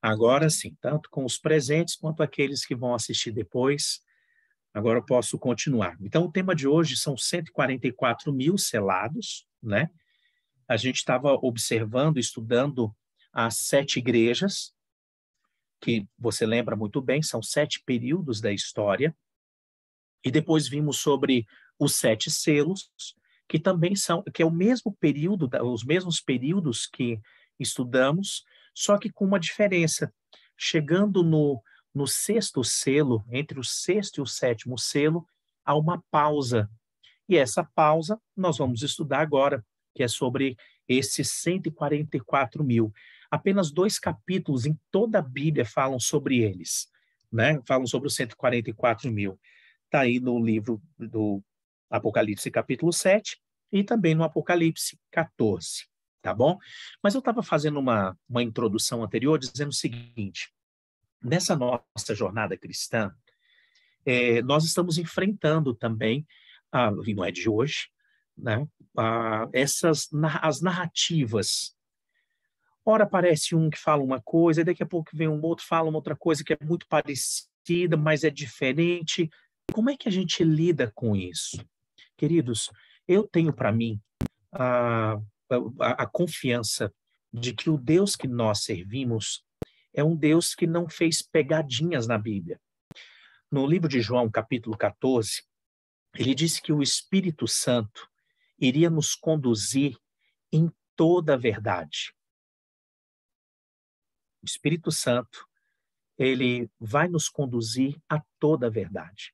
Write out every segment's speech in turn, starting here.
Agora sim, tanto com os presentes quanto aqueles que vão assistir depois, agora eu posso continuar. Então, o tema de hoje são 144 mil selados, né? A gente estava observando, estudando as 7 igrejas, que você lembra muito bem, são 7 períodos da história, e depois vimos sobre os 7 selos, que também são, que é o mesmo período, os mesmos períodos que estudamos, só que com uma diferença. Chegando no 6º selo, entre o 6º e o 7º selo, há uma pausa. E essa pausa nós vamos estudar agora, que é sobre esses 144 mil. Apenas 2 capítulos em toda a Bíblia falam sobre eles, né? Falam sobre os 144 mil. Está aí no livro do Apocalipse, capítulo 7, e também no Apocalipse 14, tá bom? Mas eu estava fazendo uma introdução anterior dizendo o seguinte: nessa nossa jornada cristã, nós estamos enfrentando também, e não é de hoje, né, as narrativas. Ora aparece um que fala uma coisa, e daqui a pouco vem um outro fala uma outra coisa que é muito parecida, mas é diferente. Como é que a gente lida com isso? Queridos, eu tenho para mim a, a confiança de que o Deus que nós servimos é um Deus que não fez pegadinhas na Bíblia. No livro de João, capítulo 14, ele disse que o Espírito Santo iria nos conduzir em toda a verdade. O Espírito Santo, ele vai nos conduzir a toda a verdade.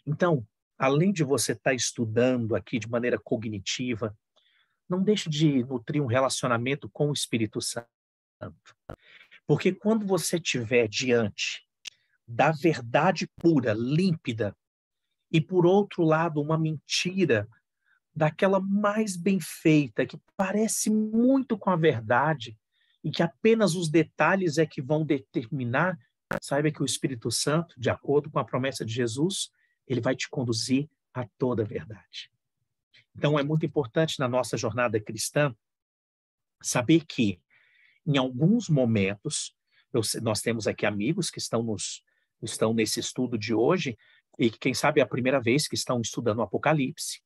Então, além de você estar estudando aqui de maneira cognitiva, não deixe de nutrir um relacionamento com o Espírito Santo. Porque quando você estiver diante da verdade pura, límpida, e por outro lado, uma mentira daquela mais bem feita, que parece muito com a verdade, e que apenas os detalhes é que vão determinar, saiba que o Espírito Santo, de acordo com a promessa de Jesus, ele vai te conduzir a toda a verdade. Então, é muito importante na nossa jornada cristã saber que, em alguns momentos, nós temos aqui amigos que estão nesse estudo de hoje, e que, quem sabe, é a primeira vez que estão estudando o Apocalipse,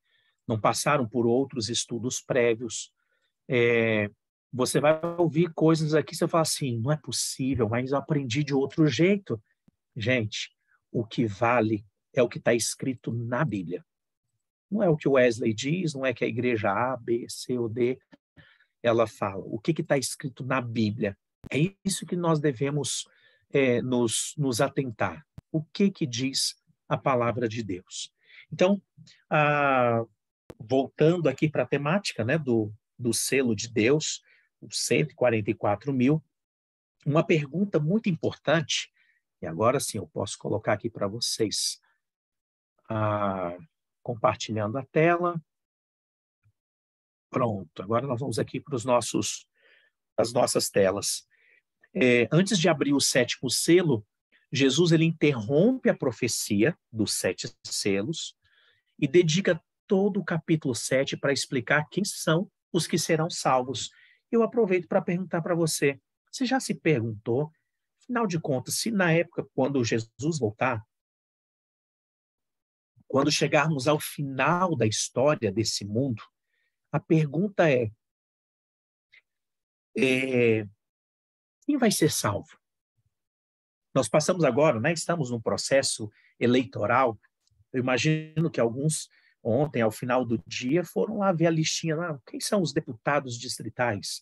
não passaram por outros estudos prévios. Você vai ouvir coisas aqui, você fala assim, não é possível, mas eu aprendi de outro jeito. Gente, o que vale é o que está escrito na Bíblia. Não é o que o Wesley diz, não é que a igreja A, B, C ou D, ela fala. O que está escrito na Bíblia? É isso que nós devemos nos atentar. O que diz a palavra de Deus? Então, voltando aqui para a temática, né, do selo de Deus, os 144 mil, uma pergunta muito importante, e agora sim eu posso colocar aqui para vocês, compartilhando a tela. Pronto, agora nós vamos aqui para as nossas telas. Antes de abrir o 7º selo, Jesus ele interrompe a profecia dos 7 selos e dedica todo o capítulo 7 para explicar quem são os que serão salvos. Eu aproveito para perguntar para você, você já se perguntou, afinal de contas, se na época, quando Jesus voltar, quando chegarmos ao final da história desse mundo, a pergunta quem vai ser salvo? Nós passamos agora, né, estamos num processo eleitoral. Eu imagino que alguns, ontem, ao final do dia, foram lá ver a listinha. Quem são os deputados distritais?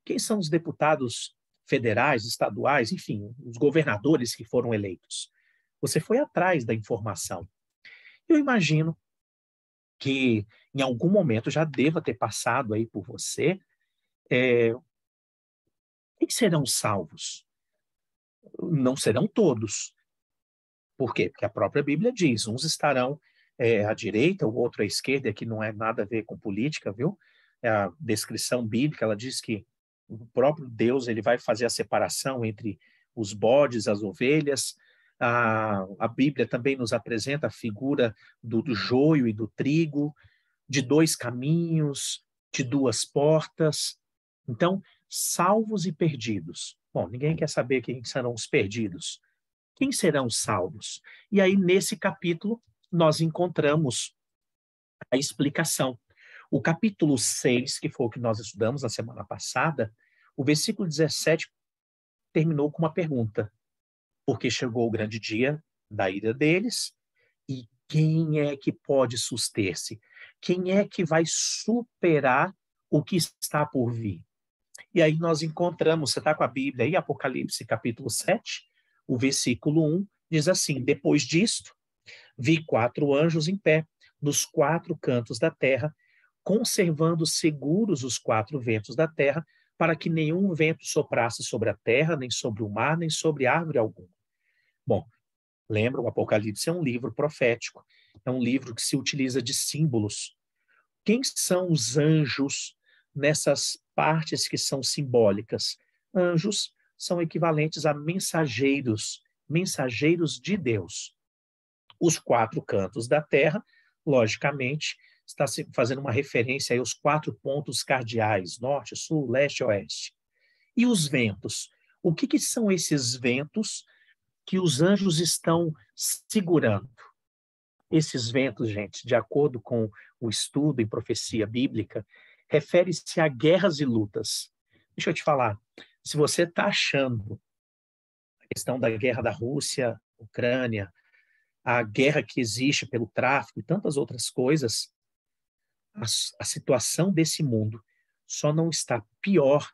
Quem são os deputados federais, estaduais, enfim, os governadores que foram eleitos? Você foi atrás da informação. Eu imagino que, em algum momento, já deva ter passado aí por você. Quem serão salvos? Não serão todos. Por quê? Porque a própria Bíblia diz, uns estarão à direita, o outro à esquerda, que não é nada a ver com política, viu? A descrição bíblica, ela diz que o próprio Deus ele vai fazer a separação entre os bodes, as ovelhas. A Bíblia também nos apresenta a figura do joio e do trigo, de 2 caminhos, de 2 portas. Então, salvos e perdidos. Bom, ninguém quer saber quem serão os perdidos. Quem serão os salvos? E aí, nesse capítulo, nós encontramos a explicação. O capítulo 6, que foi o que nós estudamos na semana passada, o versículo 17 terminou com uma pergunta. Porque chegou o grande dia da ira deles, e quem é que pode suster-se? Quem é que vai superar o que está por vir? E aí nós encontramos, você está com a Bíblia aí, Apocalipse capítulo 7, o versículo 1, diz assim: depois disto, vi 4 anjos em pé, nos 4 cantos da terra, conservando seguros os 4 ventos da terra, para que nenhum vento soprasse sobre a terra, nem sobre o mar, nem sobre árvore alguma. Bom, lembra, o Apocalipse é um livro profético, é um livro que se utiliza de símbolos. Quem são os anjos nessas partes que são simbólicas? Anjos são equivalentes a mensageiros, mensageiros de Deus. Os 4 cantos da terra, logicamente, está fazendo uma referência aí aos 4 pontos cardeais, norte, sul, leste e oeste. E os ventos? O que são esses ventos que os anjos estão segurando? Esses ventos, gente, de acordo com o estudo e profecia bíblica, refere-se a guerras e lutas. Deixa eu te falar, se você está achando a questão da guerra da Rússia, Ucrânia, a guerra que existe pelo tráfico e tantas outras coisas, a situação desse mundo só não está pior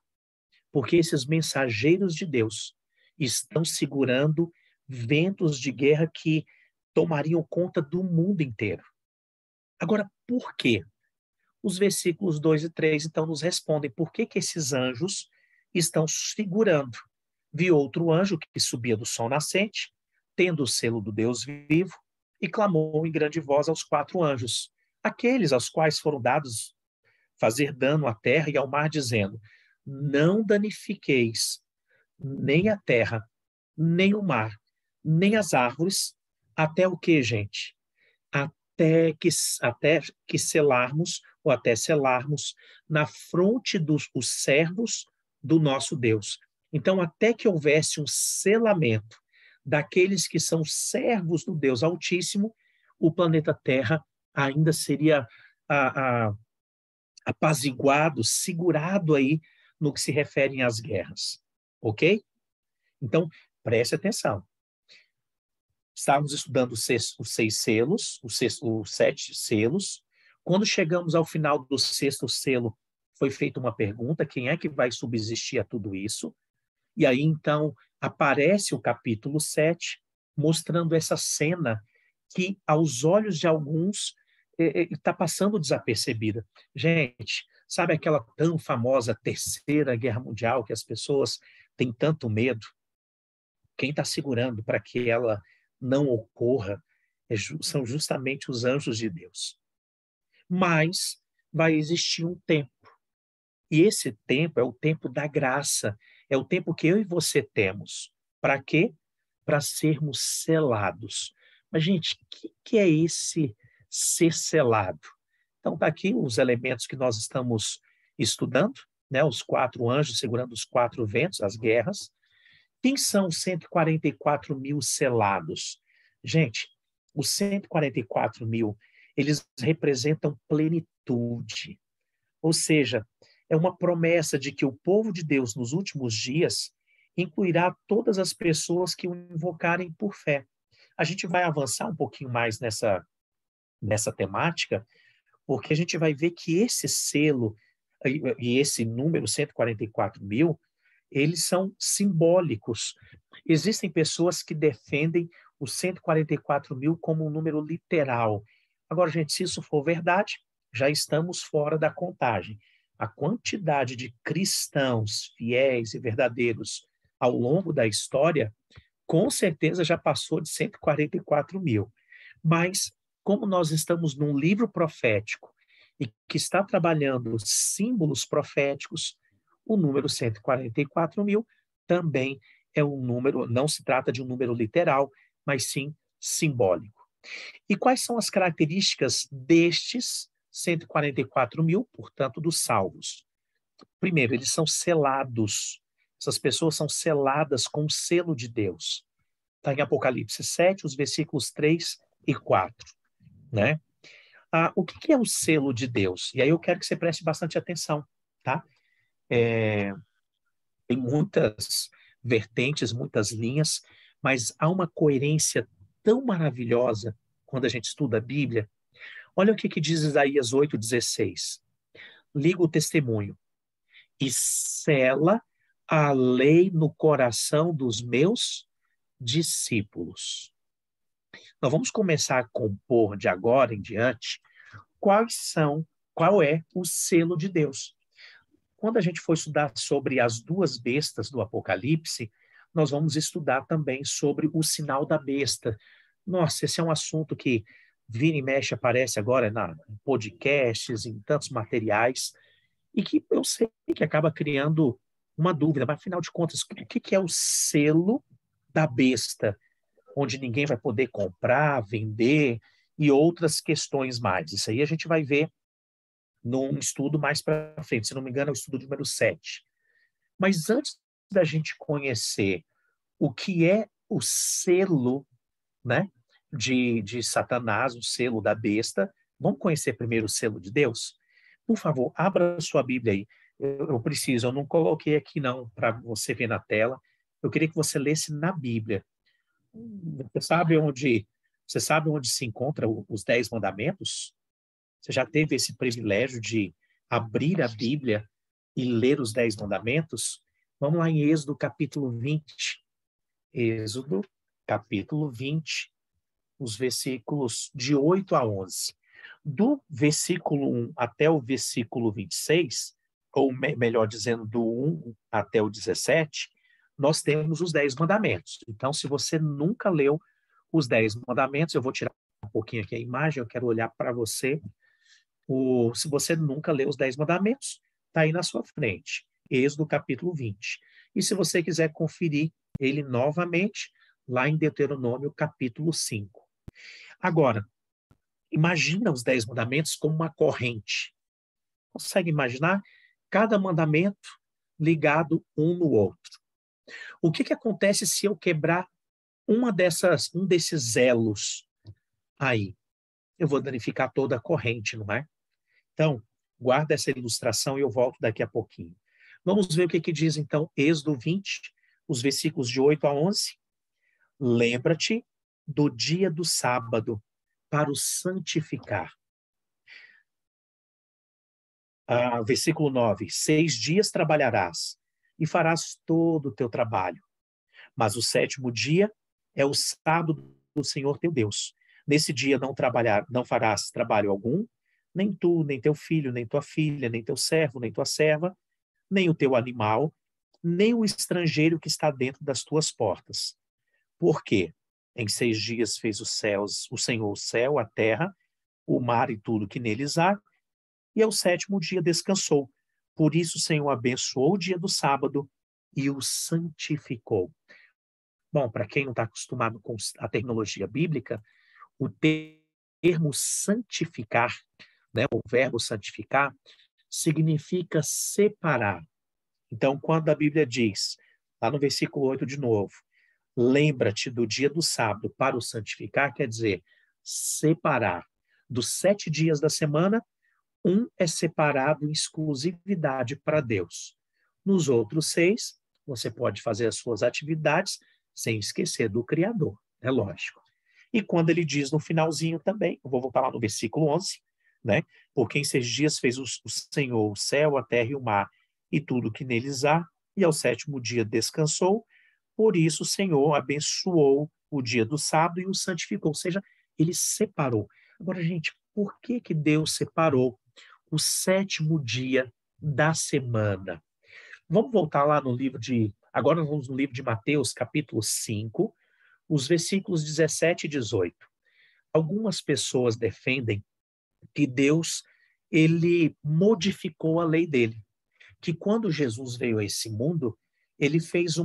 porque esses mensageiros de Deus estão segurando ventos de guerra que tomariam conta do mundo inteiro. Agora, por quê? Os versículos 2 e 3, então, nos respondem por que esses anjos estão segurando. Vi outro anjo que subia do sol nascente, tendo o selo do Deus vivo, e clamou em grande voz aos 4 anjos, aqueles aos quais foram dados fazer dano à terra e ao mar, dizendo: não danifiqueis nem a terra, nem o mar, nem as árvores, até o que, gente? Até que selarmos, ou até selarmos, na fronte dos os servos do nosso Deus. Então, até que houvesse um selamento daqueles que são servos do Deus Altíssimo, o planeta Terra ainda seria apaziguado, segurado aí no que se refere às guerras. Ok? Então, preste atenção. Estávamos estudando os 6 selos, os 7 selos. Quando chegamos ao final do 6º selo, foi feita uma pergunta: quem é que vai subsistir a tudo isso? E aí, então, aparece o capítulo 7, mostrando essa cena que, aos olhos de alguns, está passando desapercebida. Gente, sabe aquela tão famosa Terceira Guerra Mundial que as pessoas têm tanto medo? Quem está segurando para que ela não ocorra são justamente os anjos de Deus. Mas vai existir um tempo. E esse tempo é o tempo da graça. É o tempo que eu e você temos. Para quê? Para sermos selados. Mas, gente, o que é esse ser selado? Então, está aqui os elementos que nós estamos estudando, né? Os 4 anjos segurando os 4 ventos, as guerras. Quem são os 144 mil selados? Gente, os 144 mil, eles representam plenitude. Ou seja, é uma promessa de que o povo de Deus nos últimos dias incluirá todas as pessoas que o invocarem por fé. A gente vai avançar um pouquinho mais nessa temática, porque a gente vai ver que esse selo e esse número, 144 mil, eles são simbólicos. Existem pessoas que defendem os 144 mil como um número literal. Agora, gente, se isso for verdade, já estamos fora da contagem. A quantidade de cristãos fiéis e verdadeiros ao longo da história, com certeza já passou de 144 mil. Mas, como nós estamos num livro profético e que está trabalhando símbolos proféticos, o número 144 mil também é um número, não se trata de um número literal, mas sim simbólico. E quais são as características destes 144 mil, portanto, dos salvos? Primeiro, eles são selados. Essas pessoas são seladas com o selo de Deus. Está em Apocalipse 7, os versículos 3 e 4, né? O que é o selo de Deus? E aí eu quero que você preste bastante atenção, tá? Tem muitas vertentes, muitas linhas, mas há uma coerência tão maravilhosa quando a gente estuda a Bíblia. Olha o que diz Isaías 8,16. Liga o testemunho e sela a lei no coração dos meus discípulos. Nós vamos começar a compor de agora em diante qual é o selo de Deus. Quando a gente for estudar sobre as duas bestas do Apocalipse, nós vamos estudar também sobre o sinal da besta. Nossa, esse é um assunto que vira e mexe aparece agora em podcasts, em tantos materiais, e que eu sei que acaba criando uma dúvida, mas afinal de contas, o que é o selo da besta, onde ninguém vai poder comprar, vender e outras questões mais? Isso aí a gente vai ver num estudo mais para frente, se não me engano, é o estudo número 7. Mas antes da gente conhecer o que é o selo, né, de Satanás, o selo da besta, vamos conhecer primeiro o selo de Deus? Por favor, abra sua Bíblia aí. Eu não coloquei aqui não para você ver na tela. Eu queria que você lesse na Bíblia. Você sabe onde se encontra os 10 mandamentos? Você já teve esse privilégio de abrir a Bíblia e ler os 10 mandamentos? Vamos lá em Êxodo capítulo 20. Êxodo capítulo 20, os versículos de 8 a 11. Do versículo 1 até o versículo 26, ou melhor dizendo, do 1 até o 17, nós temos os 10 mandamentos. Então, se você nunca leu os 10 mandamentos, eu vou tirar um pouquinho aqui a imagem, eu quero olhar para você. Se você nunca leu os 10 mandamentos, está aí na sua frente, Êxodo capítulo 20. E se você quiser conferir ele novamente, lá em Deuteronômio capítulo 5. Agora, imagina os 10 mandamentos como uma corrente. Consegue imaginar? Cada mandamento ligado um no outro. O que acontece se eu quebrar um desses elos aí? Eu vou danificar toda a corrente, não é? Então, guarda essa ilustração e eu volto daqui a pouquinho. Vamos ver o que diz, então, Êxodo 20, os versículos de 8 a 11. Lembra-te do dia do sábado para o santificar. Versículo 9. 6 dias trabalharás e farás todo o teu trabalho. Mas o sétimo dia é o sábado do Senhor teu Deus. Nesse dia não farás trabalho algum, nem tu, nem teu filho, nem tua filha, nem teu servo, nem tua serva, nem o teu animal, nem o estrangeiro que está dentro das tuas portas. Porque em 6 dias fez os céus, o Senhor o céu, a terra, o mar e tudo que neles há, e ao sétimo dia descansou. Por isso o Senhor abençoou o dia do sábado e o santificou. Bom, para quem não está acostumado com a terminologia bíblica, o termo santificar, né, o verbo santificar, significa separar. Então, quando a Bíblia diz, lá no versículo 8 de novo, lembra-te do dia do sábado para o santificar, quer dizer, separar. Dos 7 dias da semana, um é separado em exclusividade para Deus. Nos outros 6, você pode fazer as suas atividades sem esquecer do Criador, é lógico. E quando ele diz no finalzinho também, eu vou voltar lá no versículo 11, né? Porque em 6 dias fez o Senhor o céu, a terra e o mar, e tudo que neles há, e ao sétimo dia descansou. Por isso o Senhor abençoou o dia do sábado e o santificou, ou seja, ele separou. Agora, gente, por que Deus separou o sétimo dia da semana? Vamos voltar lá no livro agora nós vamos no livro de Mateus, capítulo 5, os versículos 17 e 18. Algumas pessoas defendem que Deus, ele modificou a lei dele, que quando Jesus veio a esse mundo, ele fez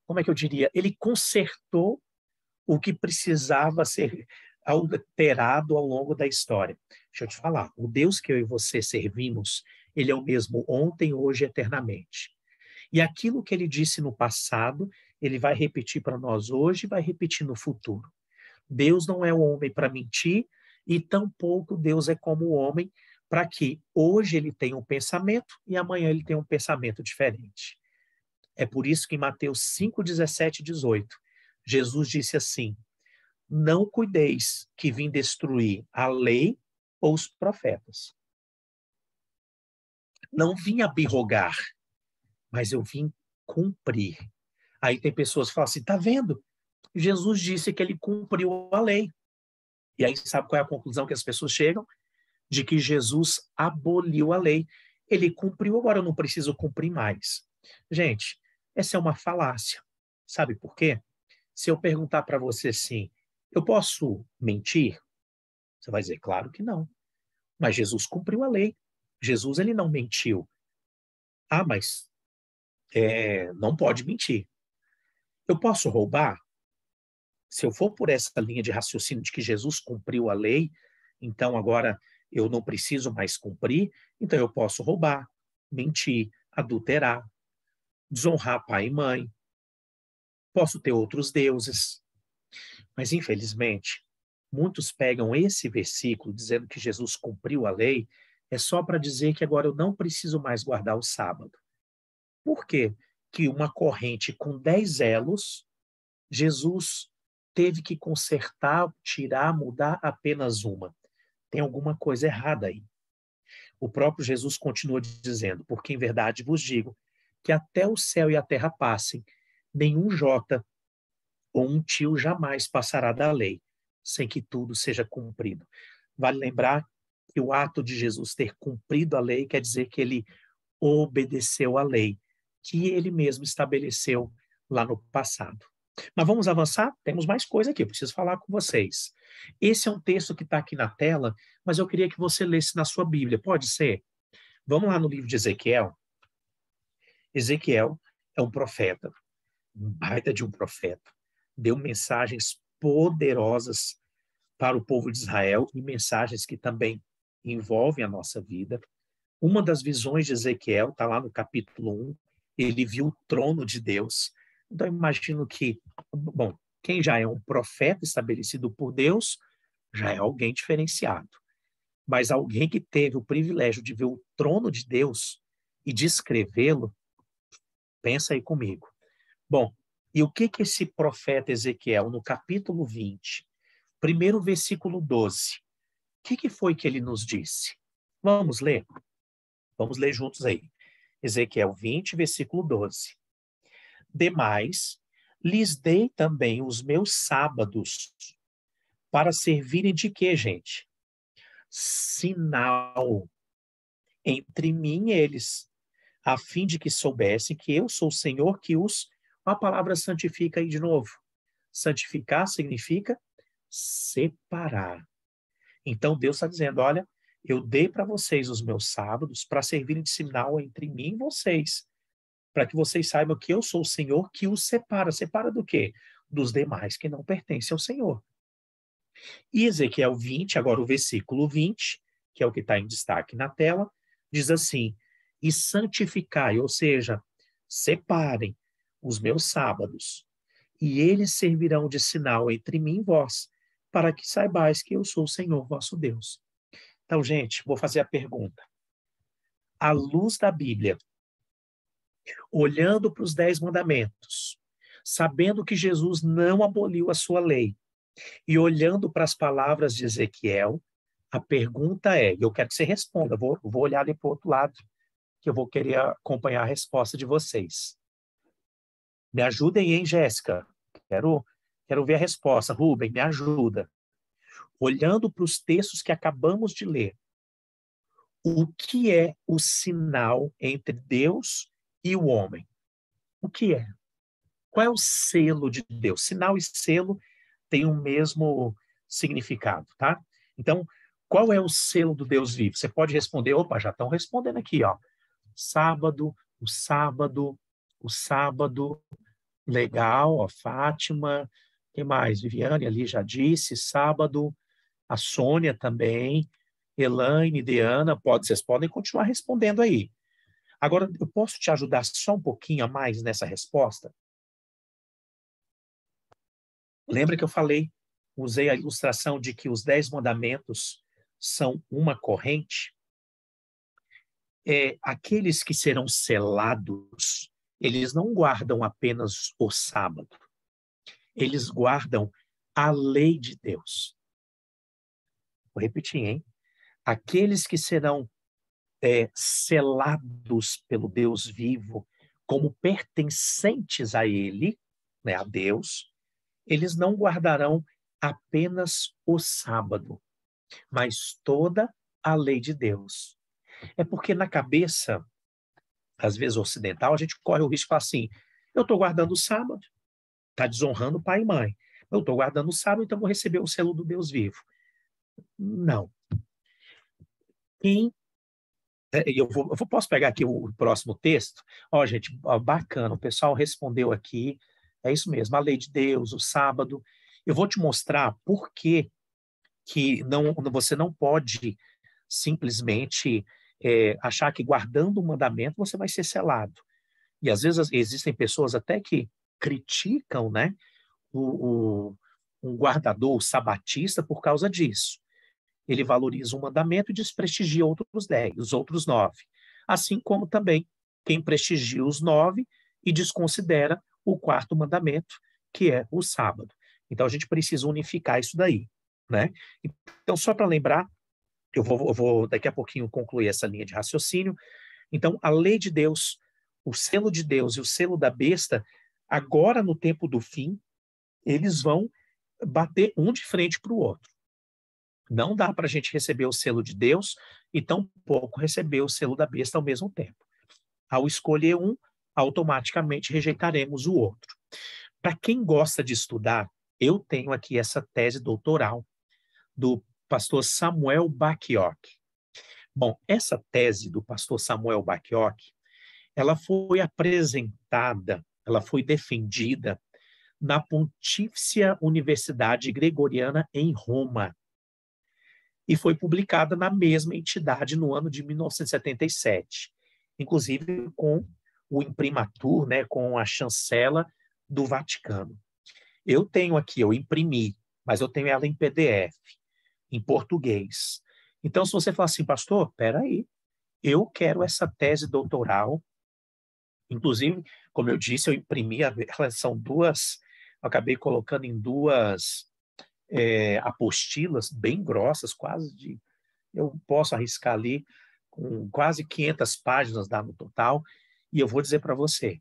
como é que eu diria? Ele consertou o que precisava ser alterado ao longo da história. Deixa eu te falar, o Deus que eu e você servimos, Ele é o mesmo ontem, hoje e eternamente. E aquilo que ele disse no passado, ele vai repetir para nós hoje e vai repetir no futuro. Deus não é o homem para mentir e tampouco Deus é como o homem para que hoje ele tenha um pensamento e amanhã ele tenha um pensamento diferente. É por isso que em Mateus 5, 17 e 18, Jesus disse assim: não cuideis que vim destruir a lei ou os profetas. Não vim abirrogar, mas eu vim cumprir. Aí tem pessoas que falam assim, tá vendo? Jesus disse que ele cumpriu a lei. E aí sabe qual é a conclusão que as pessoas chegam? De que Jesus aboliu a lei. Ele cumpriu, agora eu não preciso cumprir mais. Gente, essa é uma falácia. Sabe por quê? Se eu perguntar para você assim, eu posso mentir? Você vai dizer, claro que não. Mas Jesus cumpriu a lei. Jesus, ele não mentiu. Ah, mas não pode mentir. Eu posso roubar? Se eu for por essa linha de raciocínio de que Jesus cumpriu a lei, então agora eu não preciso mais cumprir, então eu posso roubar, mentir, adulterar, desonrar pai e mãe, posso ter outros deuses. Mas, infelizmente, muitos pegam esse versículo dizendo que Jesus cumpriu a lei, é só para dizer que agora eu não preciso mais guardar o sábado. Por quê? Que uma corrente com 10 elos, Jesus teve que consertar, tirar, mudar apenas uma. Tem alguma coisa errada aí. O próprio Jesus continua dizendo, porque em verdade vos digo, que até o céu e a terra passem, nenhum jota ou um tio jamais passará da lei, sem que tudo seja cumprido. Vale lembrar que o ato de Jesus ter cumprido a lei quer dizer que ele obedeceu à lei, que ele mesmo estabeleceu lá no passado. Mas vamos avançar? Temos mais coisa aqui, eu preciso falar com vocês. Esse é um texto que está aqui na tela, mas eu queria que você lesse na sua Bíblia, pode ser? Vamos lá no livro de Ezequiel. Ezequiel é um profeta, um baita de um profeta. Deu mensagens poderosas para o povo de Israel e mensagens que também envolvem a nossa vida. Uma das visões de Ezequiel está lá no capítulo 1. Ele viu o trono de Deus. Então, eu imagino que, bom, quem já é um profeta estabelecido por Deus, já é alguém diferenciado. Mas alguém que teve o privilégio de ver o trono de Deus e descrevê-lo, pensa aí comigo. Bom, e o que esse profeta Ezequiel, no capítulo 20, primeiro versículo 12, o que foi que ele nos disse? Vamos ler? Vamos ler juntos aí. Ezequiel 20, versículo 12. Demais, lhes dei também os meus sábados para servirem de quê, gente? Sinal entre mim e eles, a fim de que soubessem que eu sou o Senhor que os... A palavra santifica aí de novo. Santificar significa separar. Então Deus está dizendo, olha, eu dei para vocês os meus sábados para servirem de sinal entre mim e vocês, para que vocês saibam que eu sou o Senhor que os separa. Separa do quê? Dos demais que não pertencem ao Senhor. E Ezequiel 20, agora o versículo 20, que é o que está em destaque na tela, diz assim, e santificai, ou seja, separem os meus sábados, e eles servirão de sinal entre mim e vós, para que saibais que eu sou o Senhor vosso Deus. Então, gente, vou fazer a pergunta. À luz da Bíblia, olhando para os 10 mandamentos, sabendo que Jesus não aboliu a sua lei, e olhando para as palavras de Ezequiel, a pergunta é, eu quero que você responda, vou olhar ali para o outro lado, que eu vou querer acompanhar a resposta de vocês. Me ajudem, hein, Jéssica? Quero ver a resposta. Rubem, me ajuda. Olhando para os textos que acabamos de ler, o que é o sinal entre Deus e o homem? O que é? Qual é o selo de Deus? Sinal e selo têm o mesmo significado, tá? Então, qual é o selo do Deus vivo? Você pode responder, opa, já estão respondendo aqui, ó. Sábado, o sábado, o sábado, legal, ó, Fátima, quem mais? Viviane ali já disse, sábado, a Sônia também. Elaine, Diana, vocês podem continuar respondendo aí. Agora, eu posso te ajudar só um pouquinho a mais nessa resposta? Lembra que eu falei, usei a ilustração de que os 10 mandamentos são uma corrente? Aqueles que serão selados, eles não guardam apenas o sábado, eles guardam a lei de Deus. Vou repetir, hein? Aqueles que serão selados pelo Deus vivo, como pertencentes a Ele, né, a Deus, eles não guardarão apenas o sábado, mas toda a lei de Deus. É porque na cabeça, às vezes ocidental, a gente corre o risco de falar assim, eu estou guardando o sábado, está desonrando pai e mãe. Eu estou guardando o sábado, então vou receber o selo do Deus vivo. Não. Posso pegar aqui o próximo texto? Ó, gente, ó, bacana, o pessoal respondeu aqui, é isso mesmo, a lei de Deus, o sábado. Eu vou te mostrar por que você não pode simplesmente achar que guardando o mandamento você vai ser selado. E às vezes existem pessoas até que criticam, né, um guardador sabatista por causa disso. Ele valoriza um mandamento e desprestigia outros 10, os outros 9. Assim como também quem prestigia os 9 e desconsidera o quarto mandamento, que é o sábado. Então a gente precisa unificar isso daí, né? Então, só para lembrar, eu vou daqui a pouquinho concluir essa linha de raciocínio. Então, a lei de Deus, o selo de Deus e o selo da besta, agora no tempo do fim, eles vão bater um de frente para o outro. Não dá para a gente receber o selo de Deus e tampouco receber o selo da besta ao mesmo tempo. Ao escolher um, automaticamente rejeitaremos o outro. Para quem gosta de estudar, eu tenho aqui essa tese doutoral do pastor Samuel Bacchiocchi. Bom, essa tese do pastor Samuel Bacchiocchi, ela foi apresentada, ela foi defendida na Pontifícia Universidade Gregoriana em Roma e foi publicada na mesma entidade no ano de 1977, inclusive com o imprimatur, né, com a chancela do Vaticano. Eu tenho aqui, eu imprimi, mas eu tenho ela em PDF, em português. Então, se você falar assim, pastor, peraí, eu quero essa tese doutoral, inclusive, como eu disse, eu imprimi, elas são duas, eu acabei colocando em duas apostilas bem grossas, eu posso arriscar ali, com quase 500 páginas dá no total, e eu vou dizer para você,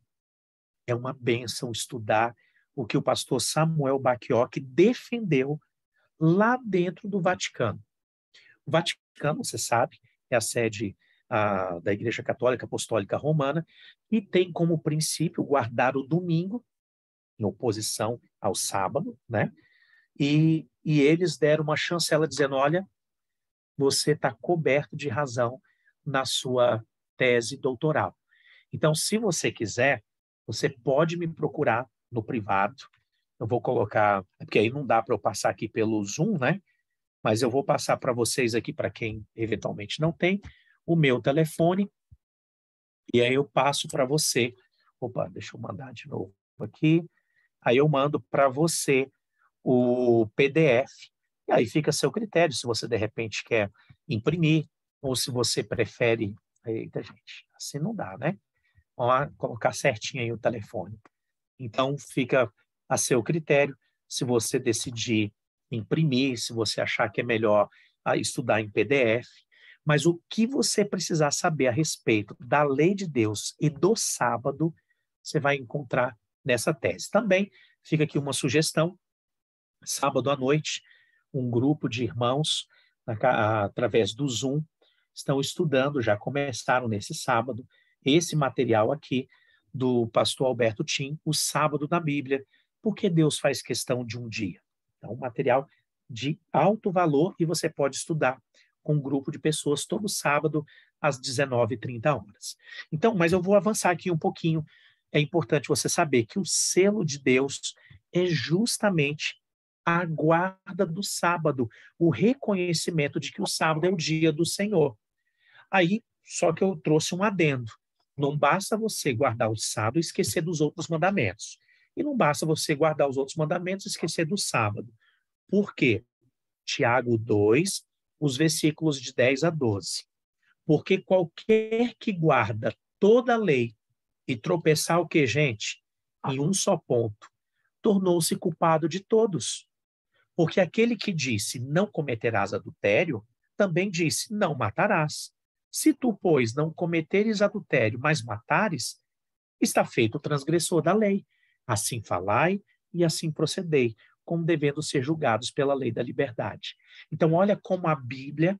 é uma bênção estudar o que o pastor Samuel Bacchiocchi defendeu lá dentro do Vaticano. O Vaticano, você sabe, é a sede da Igreja Católica Apostólica Romana e tem como princípio guardar o domingo, em oposição ao sábado, né? E eles deram uma chancela dizendo, olha, você está coberto de razão na sua tese doutoral. Então, se você quiser, você pode me procurar no privado. Eu vou colocar, porque aí não dá para eu passar aqui pelo Zoom, né? Mas eu vou passar para vocês aqui, para quem eventualmente não tem, o meu telefone, e aí eu passo para você. Opa, deixa eu mandar de novo aqui. Aí eu mando para você o PDF, e aí fica a seu critério, se você de repente quer imprimir, ou se você prefere. Eita, gente, assim não dá, né? Vamos lá, colocar certinho aí o telefone. Então, fica a seu critério, se você decidir imprimir, se você achar que é melhor estudar em PDF, mas o que você precisar saber a respeito da lei de Deus e do sábado, você vai encontrar nessa tese. Também fica aqui uma sugestão, sábado à noite, um grupo de irmãos, através do Zoom, estão estudando, já começaram nesse sábado, esse material aqui do pastor Alberto Tim, o sábado na Bíblia, porque Deus faz questão de um dia. É um material de alto valor e você pode estudar com um grupo de pessoas todo sábado às 19h30. Então, mas eu vou avançar aqui um pouquinho. É importante você saber que o selo de Deus é justamente a guarda do sábado, o reconhecimento de que o sábado é o dia do Senhor. Aí, só que eu trouxe um adendo. Não basta você guardar o sábado e esquecer dos outros mandamentos. E não basta você guardar os outros mandamentos e esquecer do sábado. Por quê? Tiago 2, os versículos de 10 a 12. Porque qualquer que guarda toda a lei e tropeçar o que, gente? Em um só ponto, tornou-se culpado de todos. Porque aquele que disse, não cometerás adultério, também disse, não matarás. Se tu, pois, não cometeres adultério, mas matares, está feito o transgressor da lei. Assim falai e assim procedei, como devendo ser julgados pela lei da liberdade. Então, olha como a Bíblia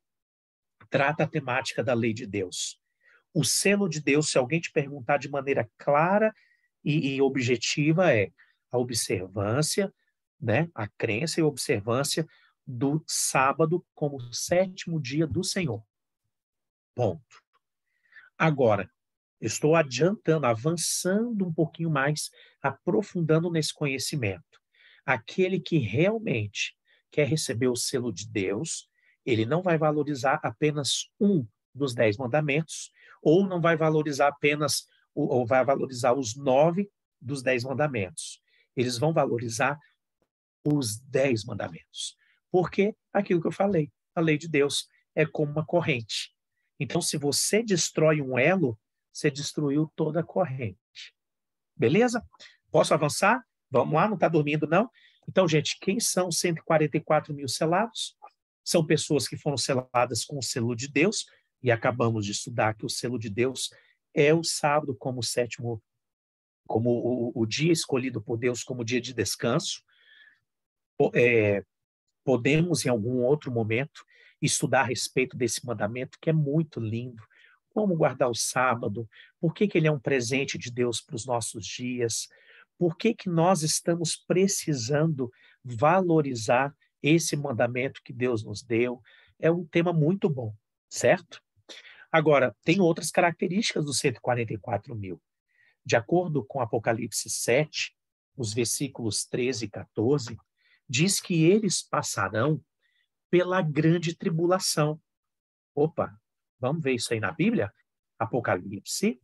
trata a temática da lei de Deus. O selo de Deus, se alguém te perguntar de maneira clara e objetiva, é a observância, né, a crença e a observância do sábado como o sétimo dia do Senhor. Ponto. Agora, eu estou adiantando, avançando um pouquinho mais, aprofundando nesse conhecimento. Aquele que realmente quer receber o selo de Deus, ele não vai valorizar apenas um dos 10 mandamentos, ou não vai valorizar apenas, ou vai valorizar os 9 dos 10 mandamentos. Eles vão valorizar os 10 mandamentos. Porque aquilo que eu falei, a lei de Deus é como uma corrente. Então, se você destrói um elo, você destruiu toda a corrente. Beleza? Posso avançar? Vamos lá, não está dormindo, não? Então, gente, quem são 144 mil selados? São pessoas que foram seladas com o selo de Deus, e acabamos de estudar que o selo de Deus é o sábado como o sétimo, como o dia escolhido por Deus como dia de descanso. Podemos, em algum outro momento, estudar a respeito desse mandamento, que é muito lindo. Como guardar o sábado, por que ele é um presente de Deus para os nossos dias, por que nós estamos precisando valorizar esse mandamento que Deus nos deu. É um tema muito bom, certo? Agora, tem outras características dos 144 mil. De acordo com Apocalipse 7, os versículos 13 e 14, diz que eles passarão pela grande tribulação. Opa, vamos ver isso aí na Bíblia? Apocalipse,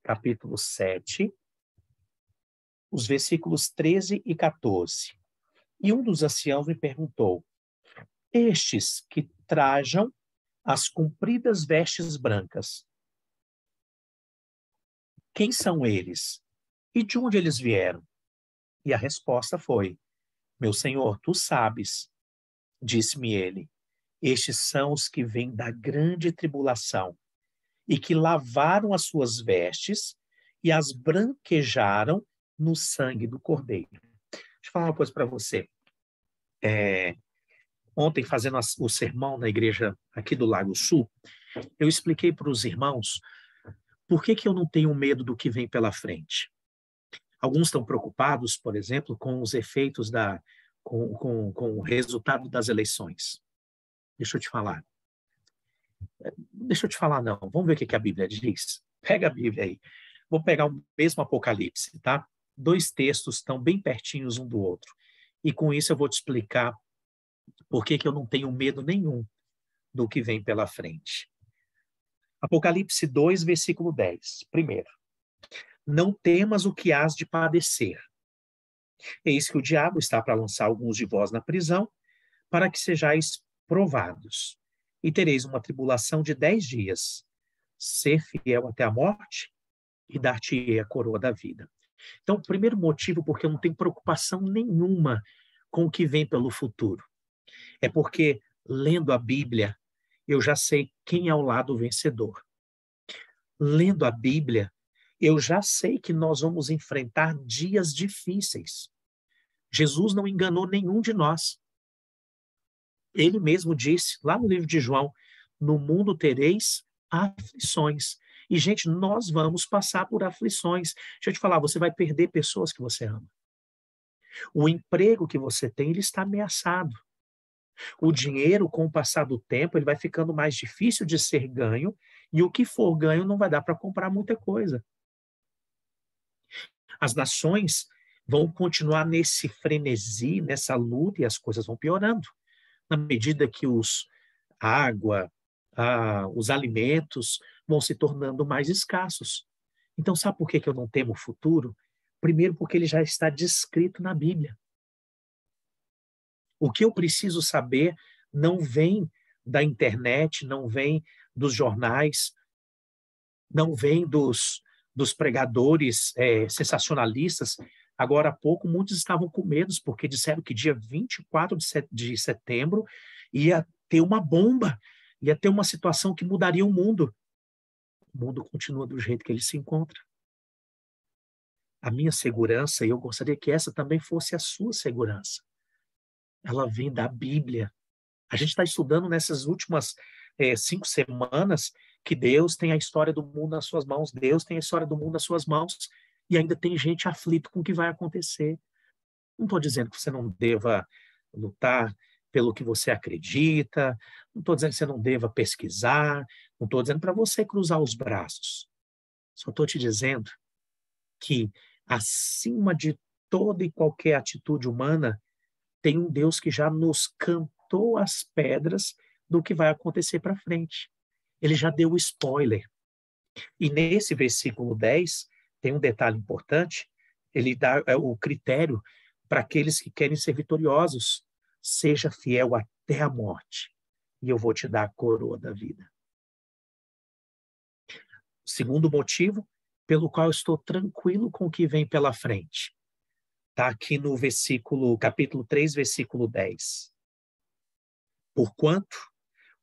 capítulo 7, os versículos 13 e 14. E um dos anciãos me perguntou: estes que trajam as compridas vestes brancas, quem são eles? E de onde eles vieram? E a resposta foi: meu senhor, tu sabes. Disse-me ele: estes são os que vêm da grande tribulação e que lavaram as suas vestes e as branquejaram no sangue do Cordeiro. Deixa eu falar uma coisa para você. Ontem, fazendo o sermão na igreja aqui do Lago Sul, eu expliquei para os irmãos por que eu não tenho medo do que vem pela frente. Alguns estão preocupados, por exemplo, com os efeitos com o resultado das eleições. Deixa eu te falar. Deixa eu te falar, não. Vamos ver o que a Bíblia diz. Pega a Bíblia aí. Vou pegar o mesmo Apocalipse, tá? 2 textos estão bem pertinhos um do outro. E com isso eu vou te explicar por que eu não tenho medo nenhum do que vem pela frente. Apocalipse 2, versículo 10. Primeiro, não temas o que hás de padecer. Eis que o diabo está para lançar alguns de vós na prisão, para que sejais provados. E tereis uma tribulação de 10 dias. Ser fiel até a morte, e dar-te-ei a coroa da vida. Então, o primeiro motivo porque eu não tenho preocupação nenhuma com o que vem pelo futuro é porque, lendo a Bíblia, eu já sei quem é o lado vencedor. Lendo a Bíblia, eu já sei que nós vamos enfrentar dias difíceis. Jesus não enganou nenhum de nós. Ele mesmo disse, lá no livro de João, no mundo tereis aflições. E, gente, nós vamos passar por aflições. Deixa eu te falar, você vai perder pessoas que você ama. O emprego que você tem, ele está ameaçado. O dinheiro, com o passar do tempo, ele vai ficando mais difícil de ser ganho, e o que for ganho não vai dar para comprar muita coisa. As nações vão continuar nesse frenesi, nessa luta, e as coisas vão piorando. Na medida que a água, os alimentos vão se tornando mais escassos. Então, sabe por que eu não temo o futuro? Primeiro, porque ele já está descrito na Bíblia. O que eu preciso saber não vem da internet, não vem dos jornais, não vem dos pregadores sensacionalistas. Agora há pouco, muitos estavam com medo, porque disseram que dia 24 de setembro ia ter uma bomba, ia ter uma situação que mudaria o mundo. O mundo continua do jeito que ele se encontra. A minha segurança, e eu gostaria que essa também fosse a sua segurança, ela vem da Bíblia. A gente está estudando nessas últimas 5 semanas que Deus tem a história do mundo nas suas mãos, Deus tem a história do mundo nas suas mãos, e ainda tem gente aflita com o que vai acontecer. Não estou dizendo que você não deva lutar pelo que você acredita, não estou dizendo que você não deva pesquisar, não estou dizendo para você cruzar os braços. Só estou te dizendo que, acima de toda e qualquer atitude humana, tem um Deus que já nos cantou as pedras do que vai acontecer para frente. Ele já deu o spoiler. E nesse versículo 10, tem um detalhe importante, ele dá o critério para aqueles que querem ser vitoriosos. Seja fiel até a morte, e eu vou te dar a coroa da vida. Segundo motivo, pelo qual eu estou tranquilo com o que vem pela frente. Está aqui no capítulo 3, versículo 10. Porquanto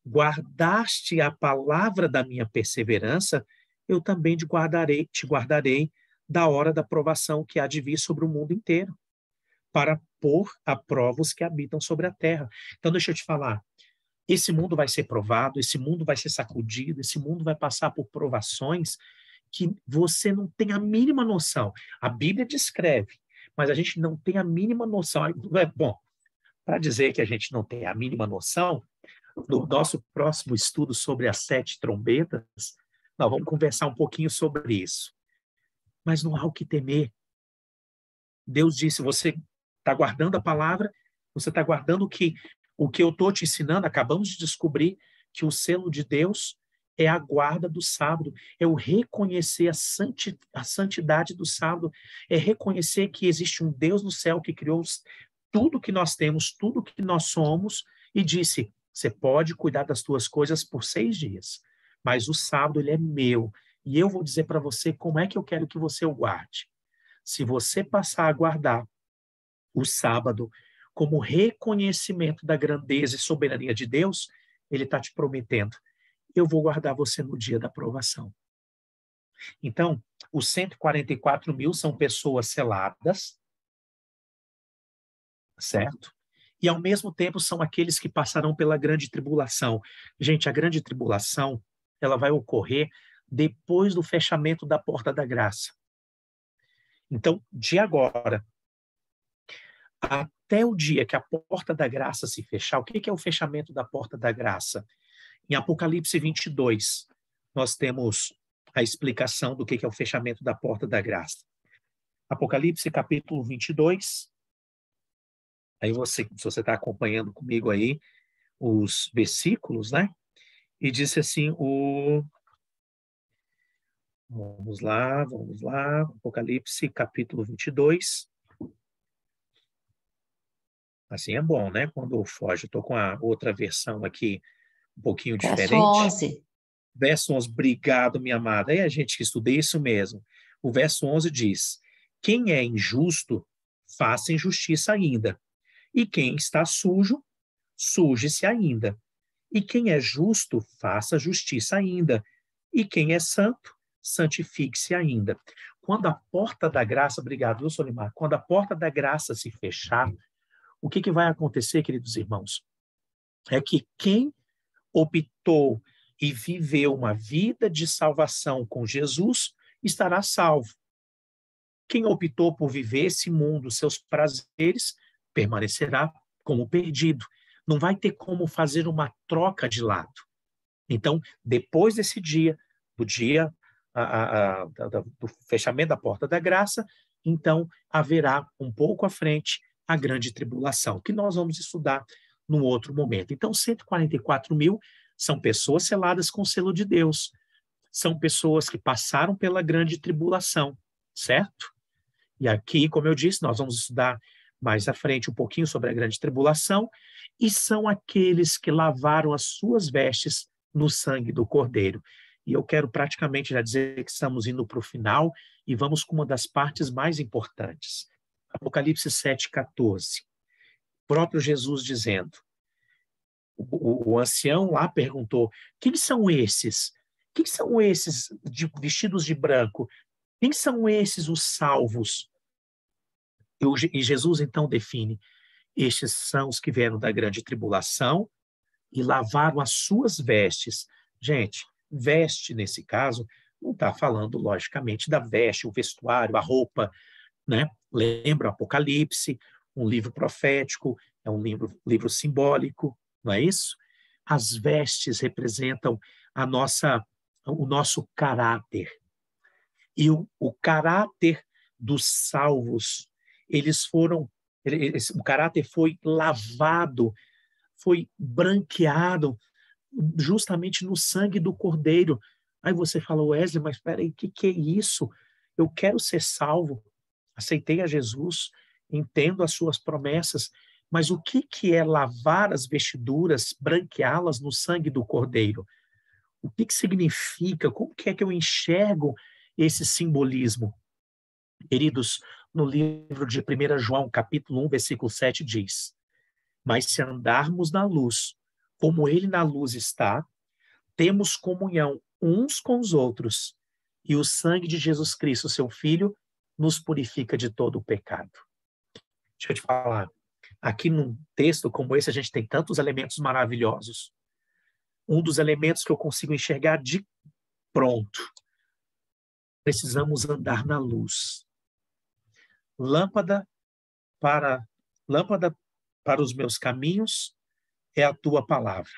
guardaste a palavra da minha perseverança, eu também te guardarei da hora da provação que há de vir sobre o mundo inteiro, para pôr à prova os que habitam sobre a terra. Então, deixa eu te falar, esse mundo vai ser provado, esse mundo vai ser sacudido, esse mundo vai passar por provações que você não tem a mínima noção. A Bíblia descreve, mas a gente não tem a mínima noção. Bom, para dizer que a gente não tem a mínima noção, no nosso próximo estudo sobre as 7 trombetas, nós vamos conversar um pouquinho sobre isso. Mas não há o que temer. Deus disse, você está guardando a palavra, você está guardando o que eu estou te ensinando. Acabamos de descobrir que o selo de Deus é a guarda do sábado, é o reconhecer a santidade do sábado, é reconhecer que existe um Deus no céu que criou tudo que nós temos, tudo que nós somos, e disse, você pode cuidar das tuas coisas por 6 dias, mas o sábado ele é meu, e eu vou dizer para você como é que eu quero que você o guarde. Se você passar a guardar o sábado como reconhecimento da grandeza e soberania de Deus, ele está te prometendo, eu vou guardar você no dia da provação. Então, os 144 mil são pessoas seladas, certo? E, ao mesmo tempo, são aqueles que passarão pela grande tribulação. Gente, a grande tribulação, ela vai ocorrer depois do fechamento da porta da graça. Então, de agora até o dia que a porta da graça se fechar, o que é o fechamento da porta da graça? Em Apocalipse 22, nós temos a explicação do que é o fechamento da porta da graça. Apocalipse capítulo 22, aí se você está acompanhando comigo aí os versículos, né? E disse assim, vamos lá, Apocalipse capítulo 22. Assim é bom, né? Quando foge, estou com a outra versão aqui, um pouquinho diferente. Verso 11. Verso 11, obrigado, minha amada. É a gente que estuda isso mesmo. O verso 11 diz, quem é injusto, faça injustiça ainda. E quem está sujo, suje-se ainda. E quem é justo, faça justiça ainda. E quem é santo, santifique-se ainda. Quando a porta da graça, obrigado, viu, Solimar? Quando a porta da graça se fechar, o que vai acontecer, queridos irmãos? É que quem optou e viveu uma vida de salvação com Jesus estará salvo. Quem optou por viver esse mundo, seus prazeres, permanecerá como perdido. Não vai ter como fazer uma troca de lado. Então, depois desse dia, do dia do fechamento da porta da graça, então haverá um pouco à frente a grande tribulação, que nós vamos estudar num outro momento. Então, 144 mil são pessoas seladas com o selo de Deus, são pessoas que passaram pela grande tribulação, certo? E aqui, como eu disse, nós vamos estudar mais à frente um pouquinho sobre a grande tribulação, e são aqueles que lavaram as suas vestes no sangue do Cordeiro. E eu quero praticamente já dizer que estamos indo para o final e vamos com uma das partes mais importantes. Apocalipse 7,14. O próprio Jesus dizendo, o ancião lá perguntou, quem são esses? Quem são esses vestidos de branco? Quem são esses os salvos? E Jesus então define, estes são os que vieram da grande tribulação e lavaram as suas vestes. Gente, veste, nesse caso, não está falando, logicamente, da veste, o vestuário, a roupa, né? Lembra o Apocalipse, um livro profético, é um livro simbólico, não é isso? As vestes representam o nosso caráter. E o caráter dos salvos, o caráter foi lavado, foi branqueado justamente no sangue do Cordeiro. Aí você fala, Wesley, mas espera aí, o que é isso? Eu quero ser salvo, aceitei a Jesus, entendo as suas promessas, mas o que é lavar as vestiduras, branqueá-las no sangue do Cordeiro? O que significa? Como que é que eu enxergo esse simbolismo? Queridos, no livro de 1 João, capítulo 1, versículo 7, diz, mas se andarmos na luz, como ele na luz está, temos comunhão uns com os outros, e o sangue de Jesus Cristo, seu Filho, nos purifica de todo o pecado. Deixa eu te falar, aqui num texto como esse, a gente tem tantos elementos maravilhosos. Um dos elementos que eu consigo enxergar de pronto, precisamos andar na luz. Lâmpada para os meus caminhos é a tua palavra.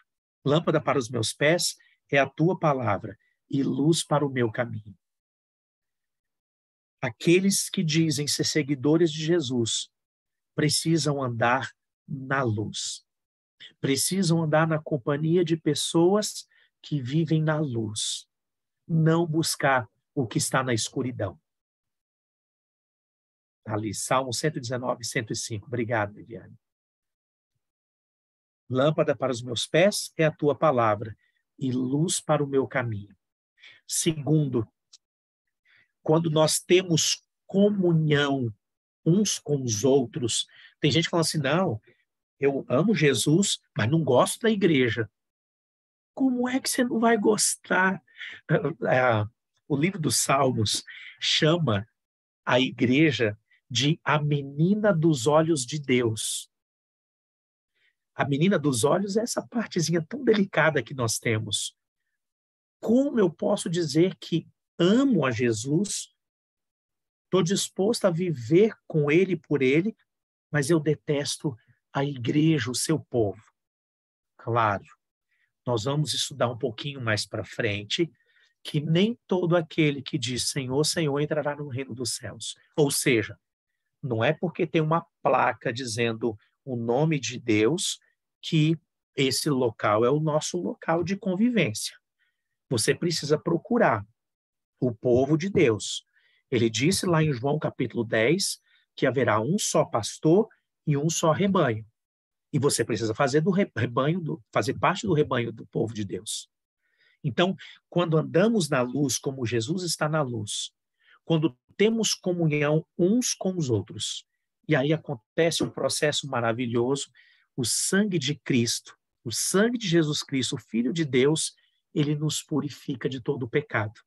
Lâmpada para os meus pés é a tua palavra e luz para o meu caminho. Aqueles que dizem ser seguidores de Jesus precisam andar na luz. Precisam andar na companhia de pessoas que vivem na luz. Não buscar o que está na escuridão. Ali, Salmo 119, 105. Obrigado, Viviane. Lâmpada para os meus pés é a tua palavra e luz para o meu caminho. Segundo, quando nós temos comunhão uns com os outros, tem gente falando assim, não, eu amo Jesus, mas não gosto da igreja. Como é que você não vai gostar? O livro dos Salmos chama a igreja de a menina dos olhos de Deus. A menina dos olhos é essa partezinha tão delicada que nós temos. Como eu posso dizer que amo a Jesus, estou disposto a viver com ele e por ele, mas eu detesto a igreja, o seu povo? Claro, nós vamos estudar um pouquinho mais para frente que nem todo aquele que diz Senhor, Senhor entrará no reino dos céus. Ou seja, não é porque tem uma placa dizendo o nome de Deus que esse local é o nosso local de convivência. Você precisa procurar o povo de Deus. Ele disse lá em João capítulo 10 que haverá um só pastor e um só rebanho. E você precisa fazer fazer parte do rebanho do povo de Deus. Então, quando andamos na luz, como Jesus está na luz, quando temos comunhão uns com os outros, e aí acontece um processo maravilhoso, o sangue de Cristo, o sangue de Jesus Cristo, o Filho de Deus, ele nos purifica de todo o pecado.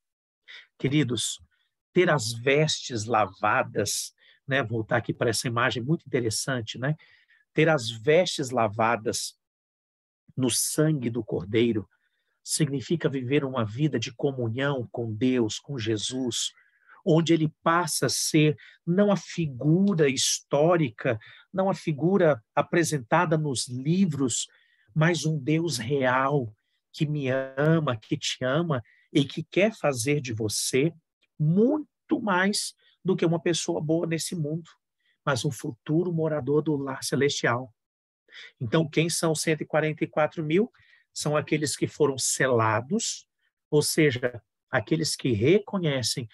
Queridos, ter as vestes lavadas, né? Voltar aqui para essa imagem muito interessante, né? Ter as vestes lavadas no sangue do Cordeiro significa viver uma vida de comunhão com Deus, com Jesus, onde ele passa a ser não a figura histórica, não a figura apresentada nos livros, mas um Deus real que me ama, que te ama e que quer fazer de você muito mais do que uma pessoa boa nesse mundo, mas um futuro morador do lar celestial. Então, quem são 144 mil? São aqueles que foram selados, ou seja, aqueles que reconhecem